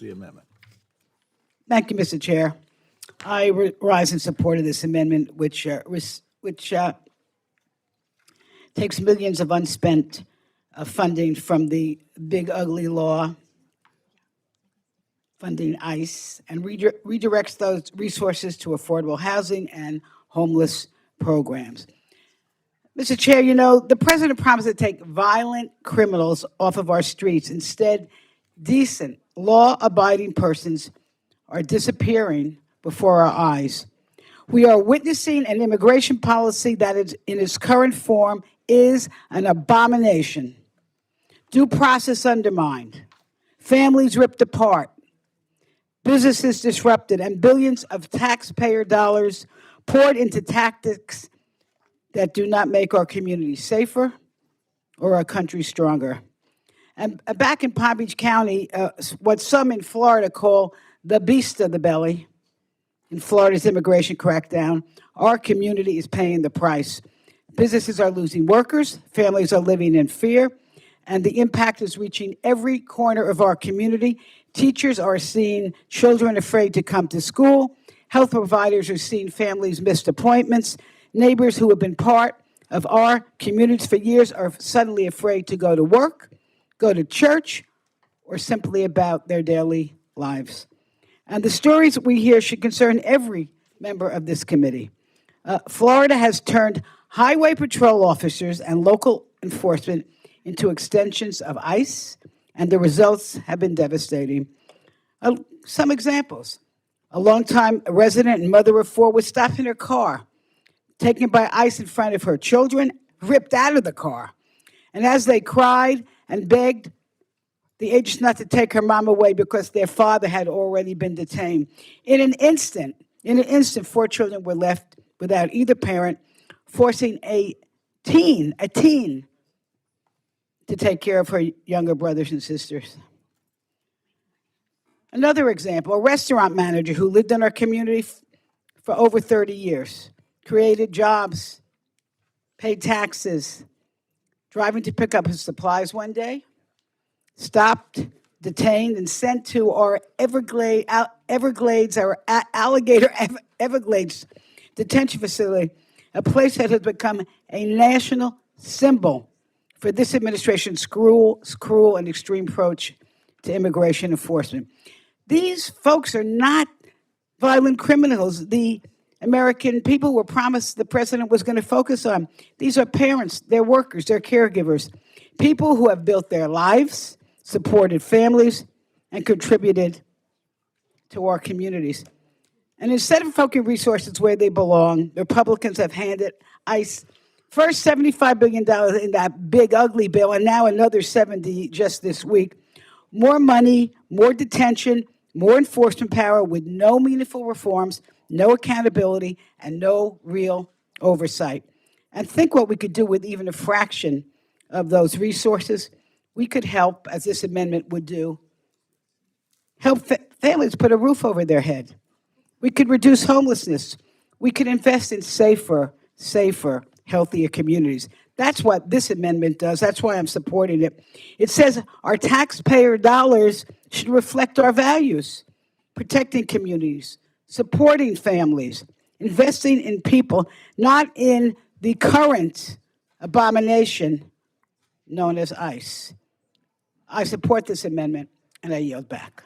The amendment. Thank you, Mr. Chair. I rise in support of this amendment, which takes millions of unspent funding from the big ugly law, funding ICE, and redirects those resources to affordable housing and homeless programs. Mr. Chair, you know, the president promised to take violent criminals off of our streets. Instead, decent, law-abiding persons are disappearing before our eyes. We are witnessing an immigration policy that is, in its current form, is an abomination. Due process undermined, families ripped apart, businesses disrupted, and billions of taxpayer dollars poured into tactics that do not make our communities safer or our country stronger. And back in Palm Beach County, what some in Florida call the beast of the belly, in Florida's immigration crackdown, our community is paying the price. Businesses are losing workers, families are living in fear, and the impact is reaching every corner of our community. Teachers are seeing children afraid to come to school. Health providers are seeing families miss appointments. Neighbors who have been part of our communities for years are suddenly afraid to go to work, go to church, or simply about their daily lives. And the stories we hear should concern every member of this committee. Florida has turned highway patrol officers and local enforcement into extensions of ICE, and the results have been devastating. Some examples. A longtime resident and mother of four was stopped in her car, taken by ICE in front of her children, ripped out of the car. And as they cried and begged the agents not to take her mom away because their father had already been detained. In an instant, 4 children were left without either parent, forcing a teen to take care of her younger brothers and sisters. Another example, a restaurant manager who lived in our community for over 30 years, created jobs, paid taxes, driving to pick up his supplies one day, stopped, detained, and sent to our Alligator Everglades detention facility, a place that has become a national symbol for this administration's cruel and extreme approach to immigration enforcement. These folks are not violent criminals. The American people were promised the president was going to focus on. These are parents, they're workers, they're caregivers, people who have built their lives, supported families, and contributed to our communities. And instead of focusing resources where they belong, the Republicans have handed ICE first $75 billion in that big ugly bill, and now another 70 just this week. More money, more detention, more enforcement power with no meaningful reforms, no accountability, and no real oversight. And think what we could do with even a fraction of those resources. We could help, as this amendment would do, help families put a roof over their head. We could reduce homelessness. We could invest in safer, healthier communities. That's what this amendment does. That's why I'm supporting it. It says our taxpayer dollars should reflect our values, protecting communities, supporting families, investing in people, not in the current abomination known as ICE. I support this amendment, and I yield back.